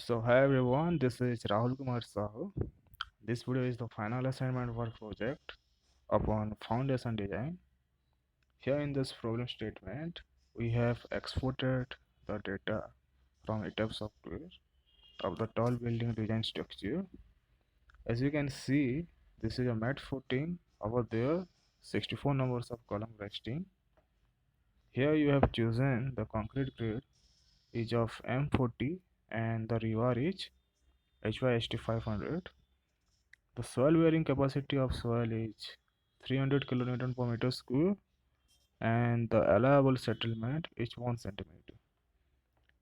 So hi everyone, this is Rahul Kumar Sahu. This video is the final assignment for project upon foundation design. Here in this problem statement, we have exported the data from ETAP software of the tall building design structure. As you can see, this is a mat footing over there, 64 numbers of column resting. Here you have chosen the concrete grade is of M40 and the rebar is HYST 500. The soil bearing capacity of soil is 300 kilonewton per meter square and the allowable settlement is 1 centimeter.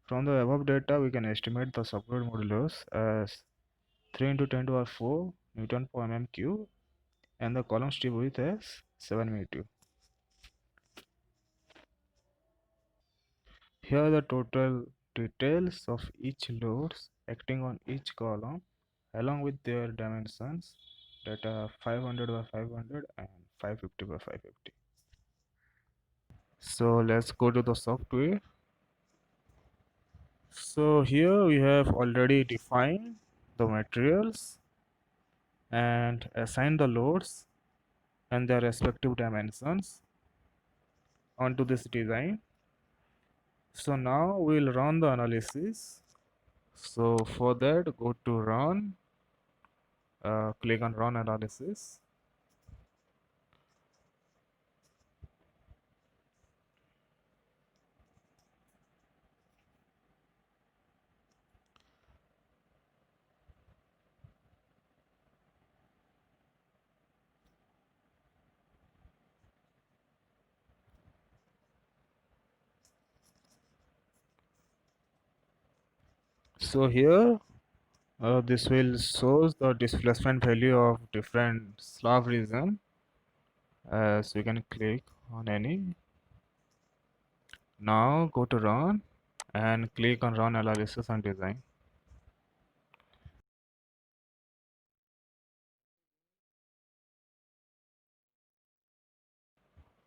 From the above data, we can estimate the support modulus as 3 into 10 to the 4 Newton per mm cube and the column strip width as 7 meter. Here are the total details of each loads acting on each column along with their dimensions that are 500 by 500 and 550 by 550. So let's go to the software. So here we have already defined the materials and assigned the loads and their respective dimensions onto this design. So now we'll run the analysis. So for that, go to run, click on run analysis. So here this will shows the displacement value of different slab region, as we can click on any. Now go to run and click on run analysis and design.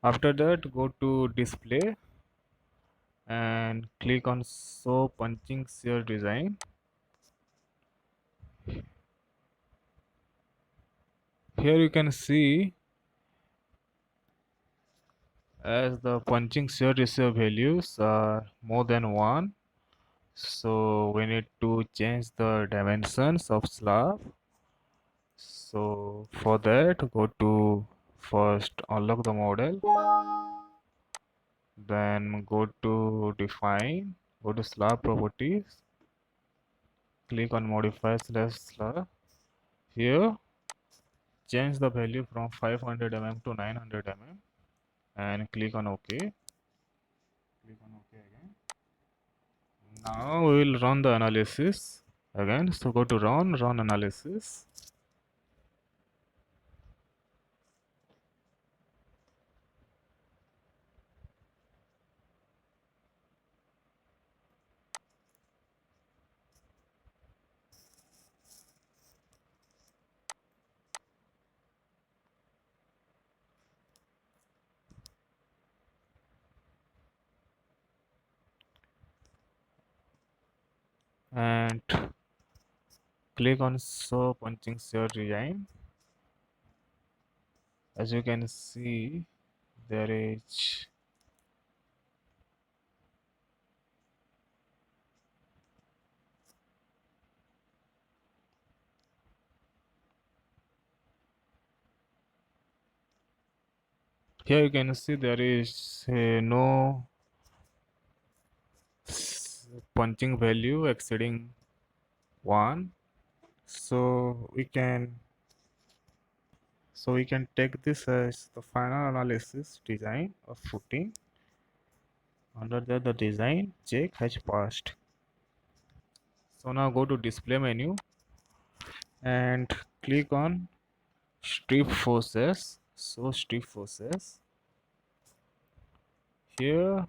After that, go to display and click on show punching shear design. Here you can see as the punching shear ratio values are more than 1, so we need to change the dimensions of slab. So for that, go to first unlock the model, then go to define, go to slab properties, click on modify slash slab. Here change the value from 500 mm to 900 mm and click on OK. Click on OK again. Now we will run the analysis again. So go to run analysis. And click on show punching shear design. As you can see, there is here you can see there is no punching value exceeding 1. So we can take this as the final analysis design of footing. Under that, the design check has passed. So now go to display menu and click on strip forces. So strip forces. Here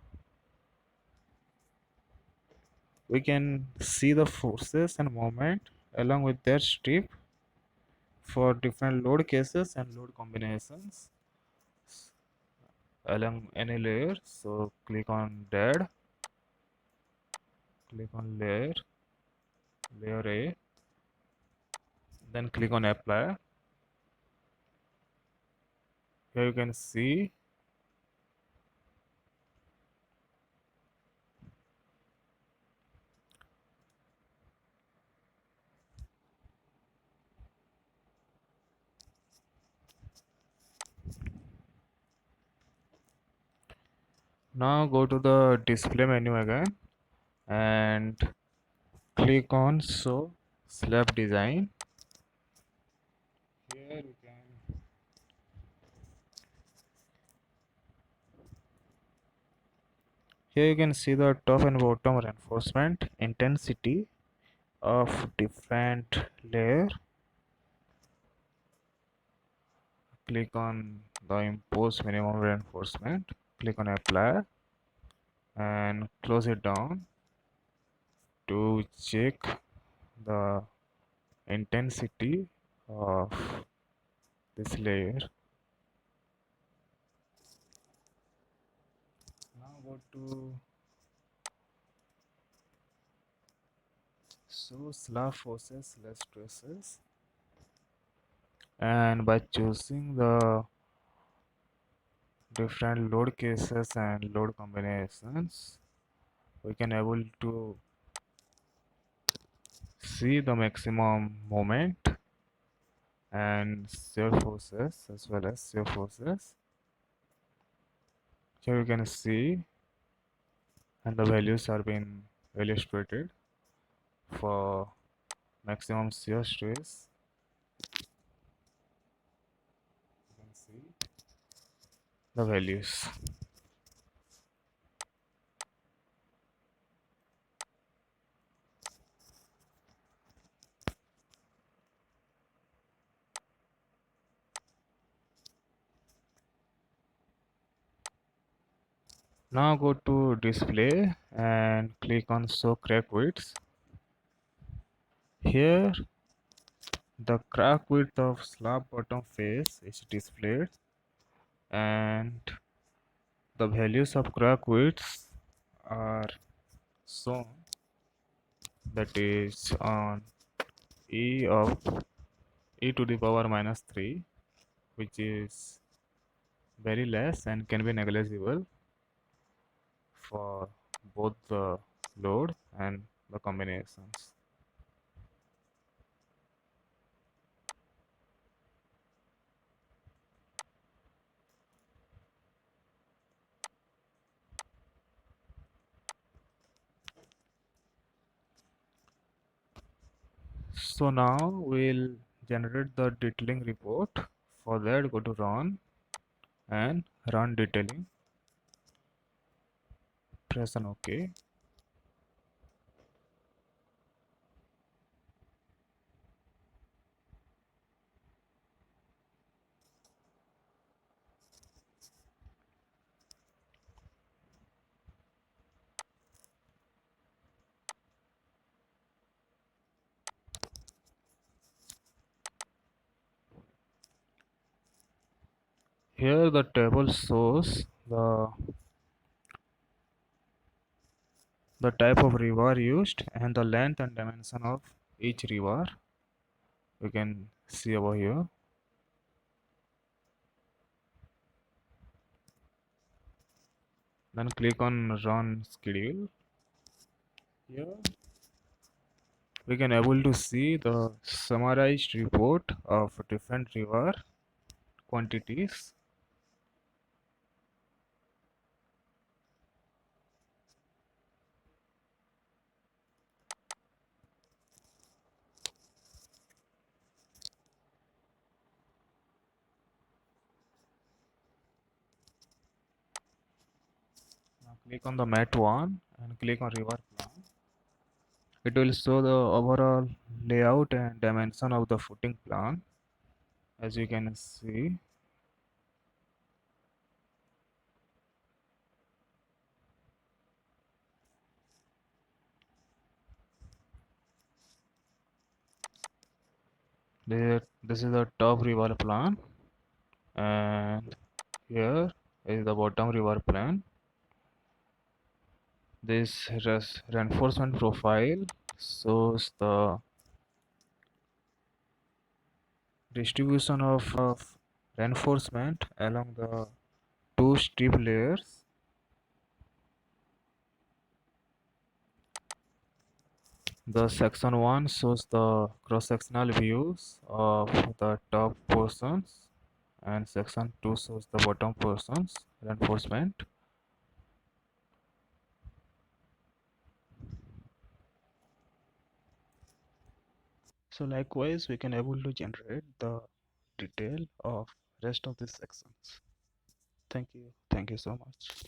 we can see the forces and moment along with their strip for different load cases and load combinations along any layer. So click on dead, click on layer, layer A, then click on apply. Here you can see now go to the display menu again and click on show slab design. Here you can Here you can see the top and bottom reinforcement intensity of different layer. Click on the impose minimum reinforcement, click on apply and close it down to check the intensity of this layer. Now go to show slab forces less stresses, and by choosing the different load cases and load combinations, we can able to see the maximum moment and shear forces as well as shear forces. Here you can see, and the values are being illustrated for maximum shear stress. You can see the values. Now go to display and click on show crack widths. Here the crack width of slab bottom face is displayed, and the values of crack widths are shown, that is on e of e to the power minus 3, which is very less and can be negligible for both the load and the combinations. So now we'll generate the detailing report. For that, go to run and run detailing. Press on OK. Here the table shows the type of rebar used and the length and dimension of each rebar. You can see over here. Then click on run schedule. Here we can able to see the summarized report of different rebar quantities. Now click on the mat one and click on rebar plan. It will show the overall layout and dimension of the footing plan. As you can see, this is the top rebar plan, and here is the bottom rebar plan. This reinforcement profile shows the distribution of reinforcement along the two strip layers. The section 1 shows the cross-sectional views of the top portions, and section 2 shows the bottom portions reinforcement. So likewise we can able to generate the detail of rest of these sections. Thank you so much.